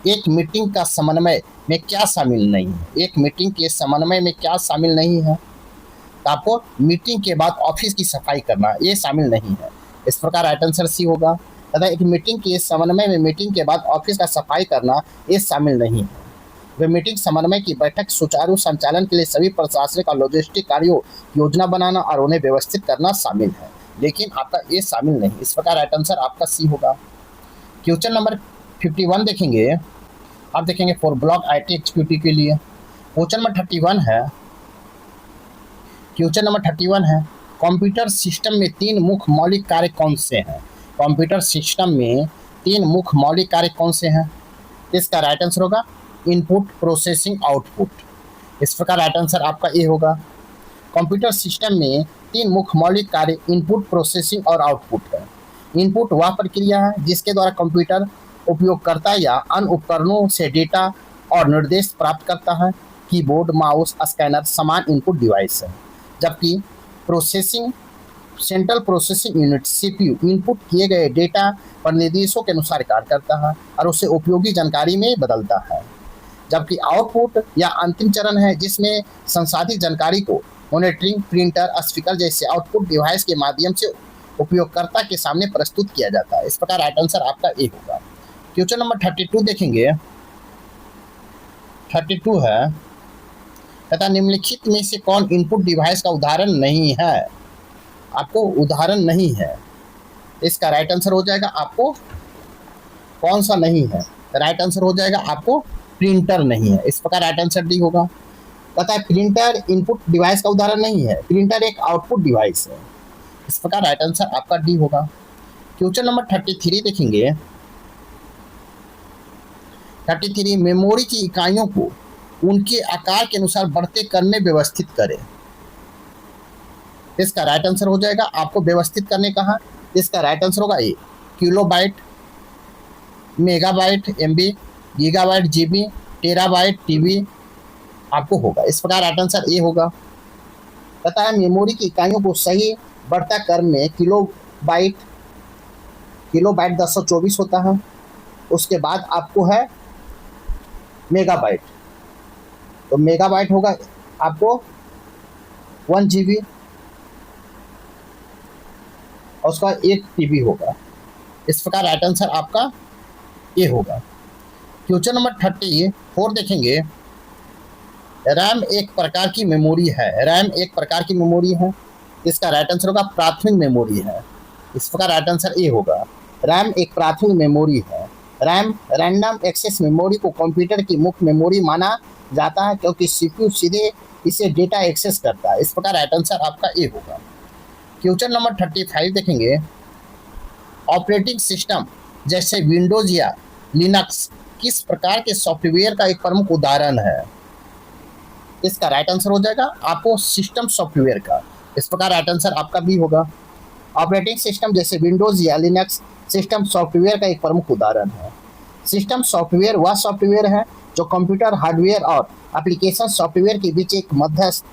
[SPEAKER 1] एक मीटिंग का समन्वय में क्या शामिल नहीं है? एक मीटिंग के समन्वय में क्या शामिल नहीं है? तो आपको मीटिंग के बाद ऑफिस की सफाई करना ये शामिल नहीं है। इस प्रकार राइट आंसर सी होगा। तथा एक मीटिंग के समन्वय में मीटिंग के बाद ऑफिस का सफाई करना ये शामिल नहीं है। वे मीटिंग समन्वय की बैठक सुचारू संचालन के लिए सभी प्रशासनिक और लॉजिस्टिक कार्यों योजना बनाना और उन्हें व्यवस्थित करना शामिल है, लेकिन आपका ये शामिल नहीं। इस प्रकार राइट आंसर आपका सी होगा। क्वेश्चन नंबर 51 देखेंगे। आप देखेंगे फॉर ब्लॉक आईटी एक्जीक्यूटिव के लिए। क्वेश्चन नंबर 31 है, क्वेश्चन नंबर 31 है, कंप्यूटर सिस्टम में तीन मुख्य मौलिक कार्य कौन से हैं? कंप्यूटर सिस्टम में तीन मुख्य मौलिक कार्य कौन से हैं? इसका राइट आंसर होगा इनपुट, प्रोसेसिंग, आउटपुट। इस प्रकार राइट आंसर आपका ए होगा। कंप्यूटर सिस्टम में तीन मुख्य मौलिक कार्य इनपुट, प्रोसेसिंग और आउटपुट है। इनपुट वह प्रक्रिया है जिसके द्वारा कंप्यूटर उपयोगकर्ता या अन्य उपकरणों से डेटा और निर्देश प्राप्त करता है। कीबोर्ड, माउस, स्कैनर समान इनपुट डिवाइस है। जबकि processing, central processing unit CPU input किए गए डेटा पर निर्देशों के अनुसार कार्य करता है और उसे उपयोगी जानकारी में बदलता है। जबकि आउटपुट या अंतिम चरण है जिसमें संसाधित जानकारी को मॉनिटरिंग, प्रिंटर, स्पीकर जैसे आउटपुट डिवाइस के माध्यम से उपयोगकर्ता के सामने प्रस्तुत किया जाता है। इस प्रकार राइट आंसर आपका ए होगा। क्वेश्चन नंबर 32 देखेंगे। 32 है, तथा निम्नलिखित में से कौन इनपुट डिवाइस का उदाहरण नहीं है? आपको उदाहरण नहीं है, इसका राइट आंसर हो जाएगा आपको कौन सा नहीं है? राइट आंसर हो जाएगा आपको प्रिंटर नहीं है। इस प्रकार राइट आंसर डी होगा। पता है प्रिंटर इनपुट डिवाइस का उदाहरण नहीं है, प्रिंटर एक आउटपुट डिवाइस है। इस प्रकार राइट आंसर आपका डी होगा। क्वेश्चन नंबर 33 देखेंगे। 33 मेमोरी की इकाइयों को उनके आकार के अनुसार बढ़ते क्रम में व्यवस्थित करें। इसका राइट आंसर हो जाएगा आपको व्यवस्थित करने कहा। इसका राइट आंसर होगा A, kilobyte, megabyte MB, gigabyte GB, terabyte TB आपको होगा। इस प्रकार राइट आंसर ए होगा। पता है मेमोरी की इकाइयों को सही बढ़ता क्रम में किलोबाइट 1024 होता है। उसके बाद आपको है मेगाबाइट, तो मेगाबाइट होगा आपको 1 GB और उसका 1 TB होगा। इस प्रकार राइट आंसर आपका ए होगा। क्वेश्चन नंबर 34 देखेंगे। रैम एक प्रकार की मेमोरी है। रैम एक प्रकार की मेमोरी है। इसका राइट आंसर होगा प्राथमिक मेमोरी है। इस प्रकार राइट आंसर ए होगा। रैम एक प्राथमिक मेमोरी है। रैम रैंडम एक्सेस मेमोरी को कंप्यूटर की मुख्य मेमोरी माना जाता है क्योंकि सीपीयू सीधे इसे डेटा एक्सेस करता है। इस प्रकार राइट आंसर आपका ए होगा। क्वेश्चन नंबर 35 देखेंगे। ऑपरेटिंग सिस्टम जैसे विंडोज या लिनक्स किस प्रकार के सॉफ्टवेयर का एक प्रमुख उदाहरण है? इसका राइट आंसर हो जाएगा आपको सिस्टम सॉफ्टवेयर का। इस प्रकार राइट आंसर आपका भी होगा। ऑपरेटिंग सिस्टम जैसे विंडोज या लिनक्स सिस्टम सॉफ्टवेयर का एक प्रमुख उदाहरण है। सिस्टम सॉफ्टवेयर वह सॉफ्टवेयर है जो कंप्यूटर हार्डवेयर और एप्लीकेशन सॉफ्टवेयर के बीच एक मध्यस्थ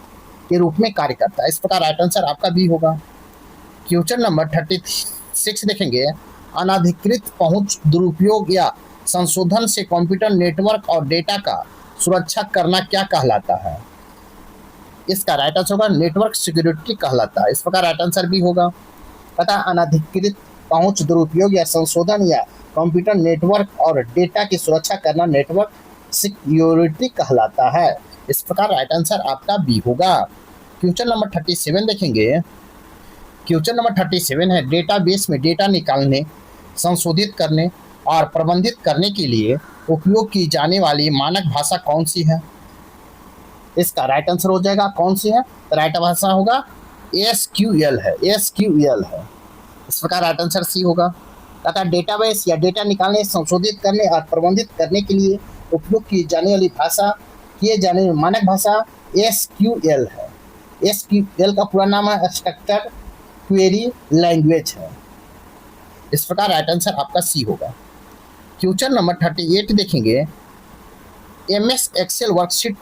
[SPEAKER 1] के रूप में कार्य करता है। इस प्रकार राइट आंसर आपका भी होगा। क्वेश्चन नंबर 36 देखेंगे। अनाधिकृत पहुंच, दुरुपयोग या संशोधन से कंप्यूटर नेटवर्क और डेटा का सुरक्षा करना क्या कहलाता है? इसका राइट आंसर होगा नेटवर्क सिक्योरिटी कहलाता है। इस प्रकार राइट आंसर भी होगा। पता अनाधिकृत पहुंच, दुरुपयोग या संशोधन या कंप्यूटर नेटवर्क और डेटा की सुरक्षा करना नेटवर्क सिक्योरिटी कहलाता है। इस प्रकार राइट आंसर आपका बी होगा। क्वेश्चन नंबर 37 देखेंगे। क्वेश्चन नंबर 37 है डेटाबेस में डेटा निकालने, संशोधित करने और प्रबंधित करने के लिए उपयोग की जाने वाली मानक भाषा कौन सी है? इसका राइट आंसर हो जाएगा कौन सी है? राइट भाषा होगा SQL है। SQL है। इस प्रकार राइट आंसर सी होगा। तथा डेटाबेस या डेटा निकालने, संशोधित करने और प्रबंधित करने के लिए उपयोग की जाने वाली भाषा, किए जाने वाली मानक भाषा SQL है। SQL का पूरा नाम है स्ट्रक्चर्ड क्वेरी लैंग्वेज है। इस प्रकार राइट आंसर आपका सी होगा। क्वेश्चन नंबर 38 देखेंगे। MS एक्सेल वर्कशीट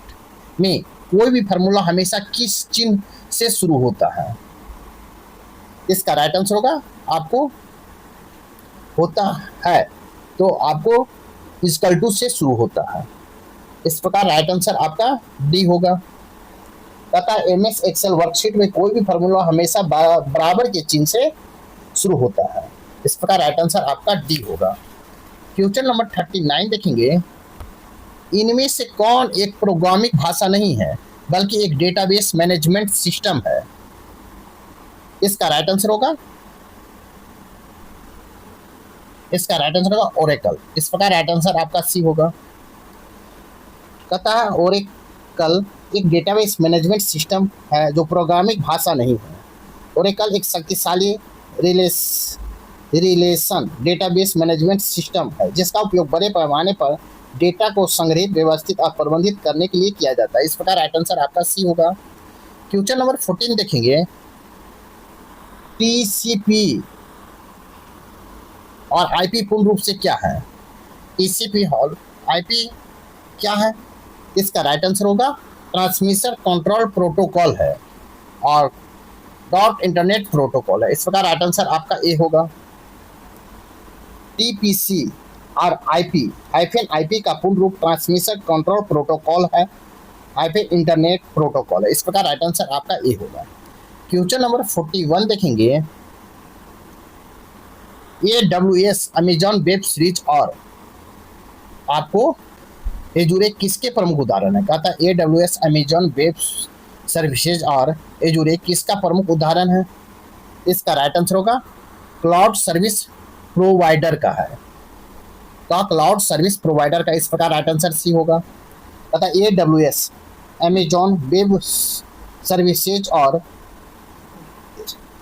[SPEAKER 1] में कोई भी फार्मूला हमेशा किस चिन्ह से शुरू होता है? इसका राइट आंसर होगा आपको होता है तो आपको इक्वल टू से शुरू होता है। इस प्रकार राइट आंसर आपका डी होगा। तथा MS एक्सेल वर्कशीट में कोई भी फार्मूला हमेशा बराबर के चिन्ह से शुरू होता है। इस प्रकार राइट आंसर आपका डी होगा। क्वेश्चन नंबर 39 देखेंगे। इनमें से कौन एक प्रोग्रामिंग भाषा नहीं है बल्कि एक डेटाबेस मैनेजमेंट सिस्टम है? इसका राइट आंसर होगा ओरेकल। इस प्रकार राइट आंसर आपका सी होगा। कहता है ओरेकल एक डेटाबेस मैनेजमेंट सिस्टम है जो प्रोग्रामिंग भाषा नहीं है। ओरेकल एक शक्तिशाली रिलेस रिलेशन डेटाबेस मैनेजमेंट सिस्टम है जिसका उपयोग बड़े पैमाने पर डेटा को संग्रहित, व्यवस्थित और प्रबंधित करने के लिए किया जाता है। इस प्रकार राइट आंसर आपका सी होगा। क्वेश्चन नंबर 14 देखेंगे। टीसीपी और आईपी पूर्ण रूप से क्या है? टीसीपी और आईपी क्या है? इसका राइट आंसर होगा ट्रांसमिशन कंट्रोल प्रोटोकॉल है और डॉट इंटरनेट प्रोटोकॉल है। इस प्रकार राइट आंसर आपका ए होगा। टीपीसी और आईपी हाइफन आईपी का पूर्ण रूप ट्रांसमिशन कंट्रोल प्रोटोकॉल है हाइफन इंटरनेट प्रोटोकॉल है। इस प्रकार राइट आंसर आपका ए होगा। क्वेश्चन नंबर 41 देखेंगे। AWS अमेजॉन वेब सीरीज और आपको एजूरे किसके प्रमुख उदाहरण है? कहता है AWS अमेजॉन वेब सर्विसेज और एजूरे किसका प्रमुख उदाहरण है? इसका राइट आंसर होगा क्लाउड सर्विस प्रोवाइडर का है। तो क्लाउड सर्विस प्रोवाइडर का इस प्रकार राइट आंसर सी होगा। कहता है AWS अमेजॉन वेब सर्विसेज और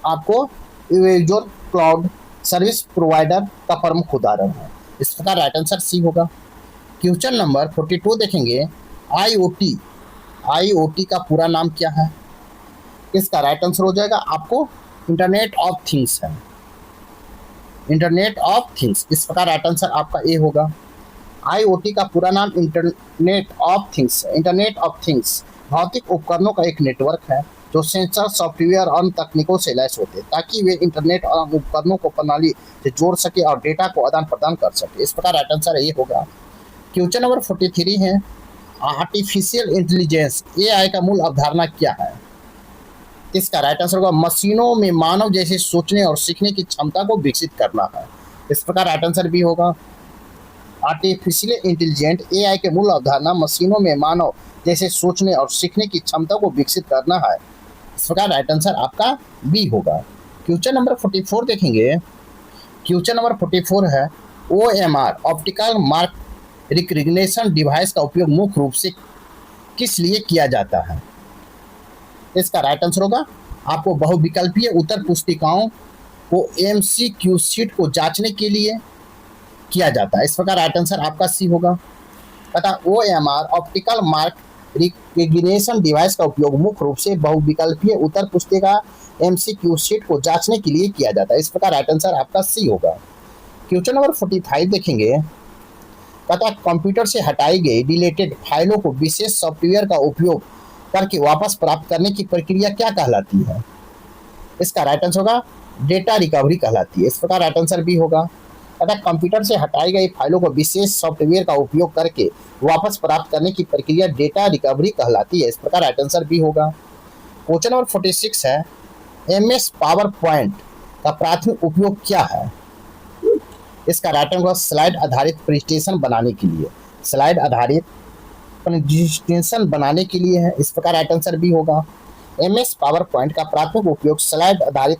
[SPEAKER 1] आपको एजूर क्लाउड सर्विस प्रोवाइडर का प्रमुख उदाहरण है। इस प्रकार राइट आंसर सी होगा। क्वेश्चन नंबर 42 देखेंगे। आईओटी का पूरा नाम क्या है? इसका राइट आंसर हो जाएगा आपको इंटरनेट ऑफ थिंग्स है। इंटरनेट ऑफ थिंग्स, इस प्रकार राइट आंसर आपका ए होगा। आईओटी का पूरा नाम इंटरनेट ऑफ थिंग्स है। इंटरनेट ऑफ थिंग्स भौतिक उपकरणों का एक नेटवर्क है जो सेंसर, सॉफ्टवेयर और तकनीकों से लैस होते हैं ताकि वे इंटरनेट और उपकरणों को प्रणाली से जोड़ सके और डेटा को आदान प्रदान कर सके। इस प्रकार राइट आंसर ये होगा। क्वेश्चन नंबर 43 है। आर्टिफिशियल इंटेलिजेंस एआई का मूल अवधारणा क्या है? इसका राइट आंसर होगा मशीनों में मानव जैसे सोचने और सीखने की क्षमता को विकसित करना है। इस प्रकार राइट आंसर भी होगा। आर्टिफिशियल इंटेलिजेंट एआई के मूल अवधारणा मशीनों में मानव जैसे सोचने और सीखने की क्षमता को विकसित करना है। इस प्रकार राइट आंसर आपका बी होगा। क्वेश्चन नंबर 44 देखेंगे। क्वेश्चन नंबर 44 है। OMR optical mark recognition device का उपयोग मुख्य रूप से किस लिए किया जाता है? इसका राइट आंसर होगा आपको बहुविकल्पीय उत्तर पुस्तिकाओं को MCQ शीट को जांचने के लिए किया जाता है। इस प्रकार राइट आंसर आपका सी होगा। तथा OMR optical mark recognition device का उपयोग मुख्य रूप से बहुविकल्पीय उत्तर पुस्तिका MCQ शीट को जांचने के लिए किया जाता है। इस प्रकार राइट आंसर आपका सी होगा। क्वेश्चन नंबर 45 देखेंगे। तथा कंप्यूटर से हटाई गई डिलीटेड फाइलों को विशेष सॉफ्टवेयर का उपयोग करके वापस प्राप्त करने की प्रक्रिया क्या कहलाती है? इसका राइट आंसर होगा डेटा रिकवरी कहलाती है। इस प्रकार राइट आंसर भी होगा। तथा कंप्यूटर से हटाई गई फाइलों को विशेष सॉफ्टवेयर का उपयोग करके वापस प्राप्त करने की प्रक्रिया डेटा रिकवरी कहलाती है। इस प्रकार राइट आंसर भी होगा। क्वेश्चन नंबर 46 है। MS पावर पॉइंट का प्राथमिक उपयोग क्या है? इसका राइट आंसर होगा स्लाइड आधारित प्रेजेंटेशन बनाने के लिए। स्लाइड आधारित प्रेजेंटेशन बनाने के लिए है। इस प्रकार राइट आंसर भी होगा। MS पावर पॉइंट का प्राथमिक उपयोग स्लाइड आधारित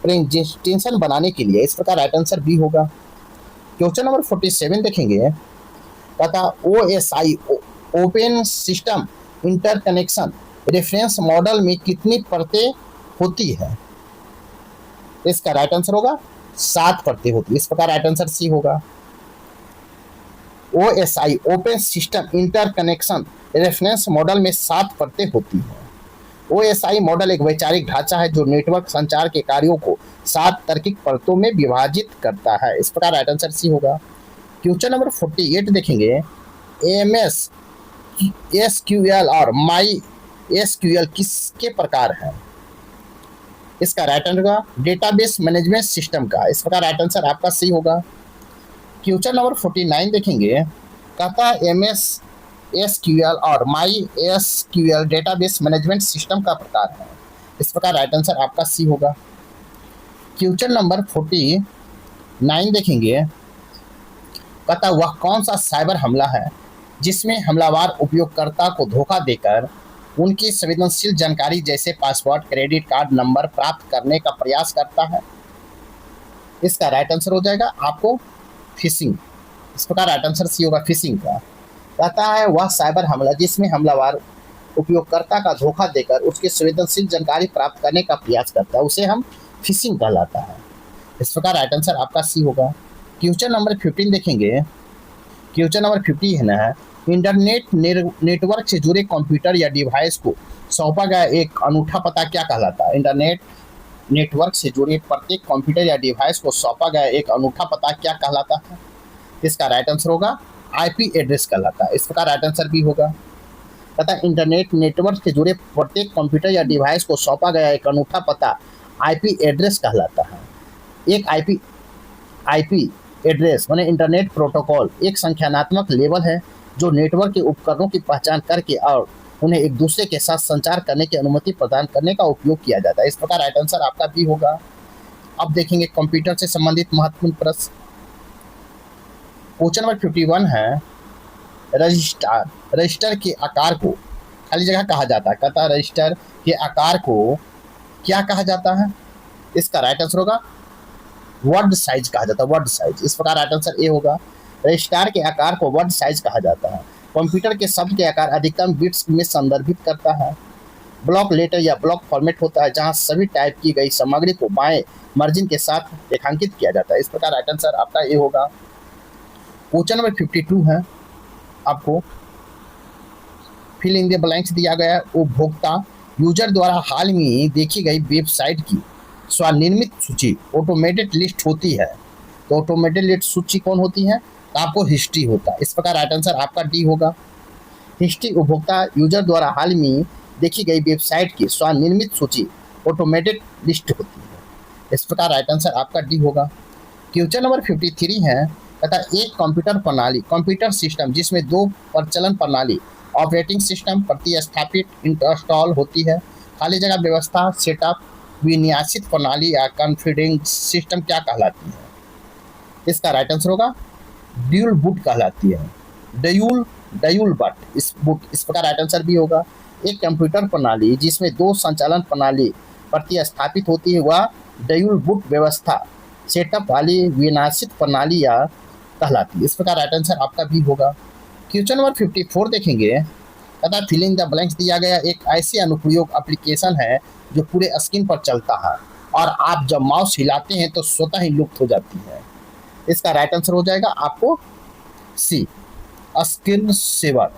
[SPEAKER 1] प्रेजेंटेशन बनाने के लिए। इस प्रकार राइट आंसर भी होगा। क्वेश्चन नंबर 47 देखेंगे। तथा OSI open system interconnection reference model में कितनी परतें होती है? इसका राइट आंसर होगा 7 परतें होती है। इस प्रकार राइट आंसर सी होगा। OSI open system interconnection reference model में 7 परतें होती हैं। OSI मॉडल एक वैचारिक ढांचा है जो नेटवर्क संचार के कार्यों को 7 तार्किक परतों में विभाजित करता है। इस प्रकार राइट आंसर सी होगा। क्वेश्चन नंबर 48 देखेंगे। AMS SQL और MySQL किसके प्रकार हैं? इसका राइट आंसर होगा डेटाबेस मैनेजमेंट सिस्टम का। इस प्रकार राइट आंसर आपका सी होगा। क्वेश्चन नंबर 49 देखेंगे। कहता है MS SQL और MySQL डेटाबेस मैनेजमेंट सिस्टम का प्रकार है। इस प्रकार राइट आंसर आपका सी होगा। क्वेश्चन नंबर 49 देखेंगे। कहता वह कौन सा साइबर हमला है जिसमें हमलावर उपयोगकर्ता को धोखा देकर उनकी संवेदनशील जानकारी जैसे पासवर्ड, क्रेडिट कार्ड नंबर प्राप्त करने का प्रयास करता है? इसका राइट आंसर हो जाएगा आपको फिशिंग। इस प्रकार राइट आंसर सी होगा फिशिंग का। कहता है वह साइबर हमला जिसमें हमलावर उपयोगकर्ता का धोखा देकर उसकी संवेदनशील जानकारी प्राप्त करने का प्रयास करता है, उसे हम फिशिंग कहलाता है। इस प्रकार राइट आंसर आपका सी होगा। क्वेश्चन नंबर 15 देखेंगे। क्वेश्चन नंबर 50 है ना, इंटरनेट नेटवर्क से जुड़े कंप्यूटर या डिवाइस को सौंपा गया एक अनूठा पता क्या कहलाता है? इंटरनेट नेटवर्क से जुड़े प्रत्येक कंप्यूटर या डिवाइस को सौंपा गया एक अनूठा पता क्या कहलाता है? इसका राइट आंसर होगा आईपी एड्रेस कहलाता है। इस प्रकार राइट आंसर भी होगा। तथा इंटरनेट नेटवर्क से जुड़े प्रत्येक कंप्यूटर या डिवाइस को सौंपा गया एक अनूठा पता आईपी एड्रेस कहलाता है। एक आईपी एड्रेस माने इंटरनेट प्रोटोकॉल एक संख्यात्मक लेबल है जो नेटवर्क के उपकरणों की पहचान करके और उन्हें एक दूसरे के साथ संचार करने की अनुमति प्रदान करने का उपयोग किया जाता है। इस प्रकार राइट आंसर आपका भी होगा। अब देखेंगे कंप्यूटर से संबंधित महत्वपूर्ण प्रश्न। क्वेश्चन नंबर 51 है, रजिस्टर के आकार को खाली जगह कहा जाता है। कहता है रजिस्टर के आकार को क्या कहा जाता है? इसका राइट आंसर होगा वर्ड साइज कहा जाता है, वर्ड साइज। इस प्रकार राइट आंसर ए होगा। रजिस्टर के आकार को वर्ड साइज कहा जाता है। कंप्यूटर के शब्द के आकार अधिकतम बिट्स में संदर्भित करता है। ब्लॉक लेटर या ब्लॉक फॉर्मेट होता है जहां सभी टाइप की गई सामग्री को बाएं मार्जिन के साथ रेखांकित किया जाता है। इस प्रकार राइट आंसर आपका ए होगा। क्वेश्चन नंबर 52 है, आपको फिल इन द ब्लैंक्स दिया गया। उपभोक्ता यूजर द्वारा हाल में देखी गई वेबसाइट की स्वनिर्मित सूची ऑटोमेटेड लिस्ट होती है। तो ऑटोमेटेड लिस्ट सूची कौन होती है? तो आपको हिस्ट्री होता है। इस प्रकार राइट आंसर आपका डी होगा। हिस्ट्री उपभोक्ता यूजर द्वारा हाल में देखी गई वेबसाइट की स्वनिर्मित सूची ऑटोमेटेड लिस्ट होती है। इस प्रकार राइट आंसर आपका डी होगा। क्वेश्चन नंबर 53 है, तथा एक कंप्यूटर प्रणाली कंप्यूटर सिस्टम जिसमें दो प्रचलन प्रणाली ऑपरेटिंग सिस्टम प्रतिस्थापित इंस्टॉल होती है। खाली जगह व्यवस्था सेटअप विन्यासित प्रणाली या कॉन्फ़िगरिंग सिस्टम क्या कहलाती है? इसका राइट आंसर होगा ड्यूल बूट कहलाती है। ड्यूल बट इस प्रकार राइट आंसर भी होगा। एक कंप्यूटर प्रणाली जिसमें दो संचालन प्रणाली प्रतिस्थापित होती है वह ड्यूल बूट व्यवस्था सेटअप वाली विन्यासित प्रणाली या कहलाती है। इस प्रकार राइट आंसर आपका भी होगा। क्वेश्चन नंबर 54 देखेंगे। तथा फिल इन द ब्लैंक्स दिया गया एक ऐसी अनुप्रयोग एप्लीकेशन है जो पूरे स्क्रीन पर चलता है और आप जब माउस हिलाते हैं तो स्वतः ही लुप्त हो जाती है। इसका राइट आंसर हो जाएगा आपको सी, स्क्रीन सेवर।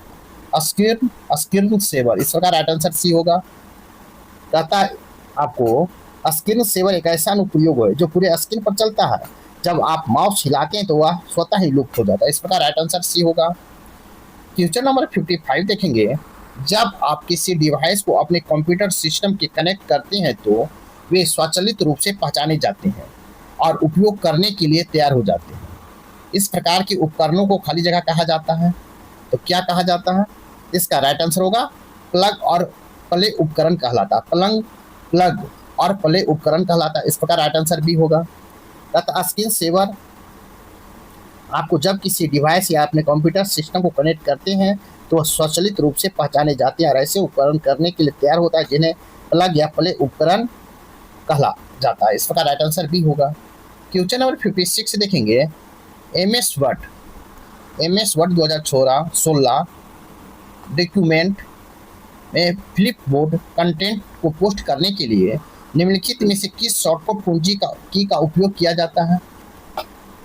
[SPEAKER 1] स्क्रीन सेवर, इस प्रकार राइट आंसर सी होगा। कहता है आपको स्क्रीन सेवर एक ऐसा अनुप्रयोग है जो पूरे स्क्रीन पर चलता है, जब आप माउस हिलाते हैं तो वह स्वतः ही लुप्त हो जाता है। इस प्रकार राइट आंसर सी होगा। क्वेश्चन नंबर 55 देखेंगे। जब आप किसी डिवाइस को अपने कंप्यूटर सिस्टम के कनेक्ट करते हैं तो वे स्वचालित रूप से पहचाने जाते हैं और उपयोग करने के लिए तैयार हो जाते हैं। इस प्रकार के उपकरणों को खाली जगह कहा जाता है। तो क्या कहा जाता है? इसका राइट आंसर होगा प्लग और प्ले उपकरण कहलाता है। प्लग और प्ले उपकरण कहलाता है। इस प्रकार राइट आंसर भी होगा। तथा स्क्रीन सेवर आपको जब किसी डिवाइस या अपने कंप्यूटर सिस्टम को कनेक्ट करते हैं तो स्वचालित रूप से पहचाने जाते हैं और ऐसे उपकरण करने के लिए तैयार होता है जिन्हें प्लग या प्ले उपकरण कहा जाता है। इस प्रकार राइट आंसर भी होगा। क्वेश्चन नंबर 56 देखेंगे। एमएस वर्ड 2016 डॉक्यूमेंट में फ्लिपबोर्ड कंटेंट को पोस्ट करने के लिए निम्नलिखित में से किस शॉर्टकट कुंजी का उपयोग किया जाता है?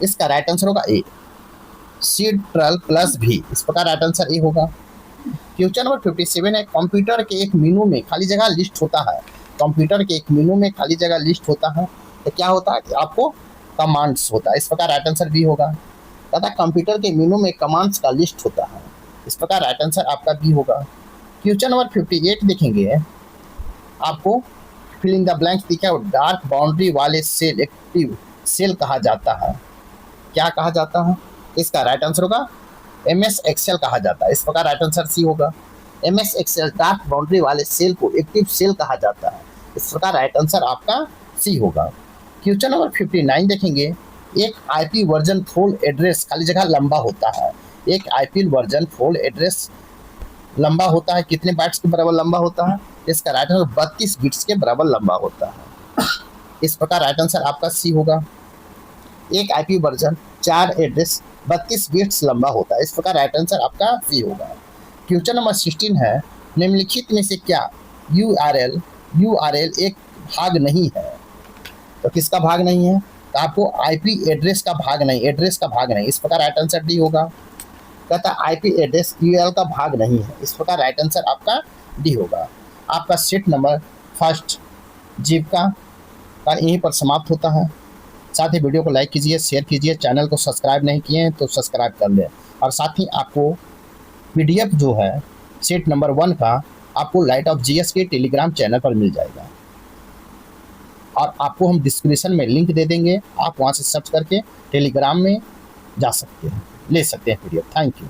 [SPEAKER 1] इसका राइट आंसर होगा ए, Ctrl+V। इस प्रकार राइट आंसर ए होगा। क्वेश्चन नंबर 57 है। कंप्यूटर के एक मेनू में खाली जगह लिस्ट होता है। कंप्यूटर के एक मेनू में खाली जगह लिस्ट होता है तो क्या होता है कि आपको कमांड्स होता है। इस प्रकार राइट आंसर भी होगा। तथा कंप्यूटर के मेनू में कमांड्स का लिस्ट होता है। इस प्रकार राइट आंसर आपका भी होगा। क्वेश्चन नंबर 58 देखेंगे। आपको फिल इन द ब्लैंक्स दिखा है। डार्क बाउंड्री वाले सेल एक्टिव सेल कहा जाता है। क्या कहा जाता है? इसका राइट आंसर होगा MS एक्सेल कहा जाता है। इस प्रकार राइट आंसर सी होगा। MS एक्सेल डार्क बाउंड्री वाले सेल को एक्टिव सेल कहा जाता है। इस प्रकार राइट आंसर आपका सी होगा। क्वेश्चन नंबर 59 देखेंगे। एक IP वर्जन फुल एड्रेस खाली जगह लंबा होता है। एक IP वर्जन फुल एड्रेस लंबा होता है कितने बाइट्स के बराबर लंबा होता है? इसका राइट आंसर 32 बिट्स के बराबर लंबा होता है। इस प्रकार राइट आंसर आपका सी होगा। एक IP वर्जन 4 एड्रेस 32 बिट्स लंबा होता है। इस प्रकार राइट आंसर आपका सी होगा। क्वेश्चन नंबर 16 है, निम्नलिखित में से क्या यूआरएल एक भाग नहीं है? तो किसका भाग नहीं है? तो आपको आईपी एड्रेस का भाग नहीं, एड्रेस का भाग नहीं, इस प्रकार राइट आंसर डी होगा। कहता आईपी एड्रेस यूआरएल का भाग नहीं है, इस प्रकार राइट आंसर आपका डी होगा। आपका सेट नंबर फर्स्ट जीविका का यहीं पर समाप्त होता है। साथ ही वीडियो को लाइक कीजिए, शेयर कीजिए, चैनल को सब्सक्राइब नहीं किए हैं तो सब्सक्राइब कर लें। और साथ ही आपको पीडीएफ जो है सेट नंबर 1 का आपको लाइट ऑफ जीएस के टेलीग्राम चैनल पर मिल जाएगा, और आपको हम डिस्क्रिप्शन में लिंक दे देंगे, आप वहाँ से सर्च करके टेलीग्राम में जा सकते हैं, ले सकते हैं पीडीएफ। Thank you.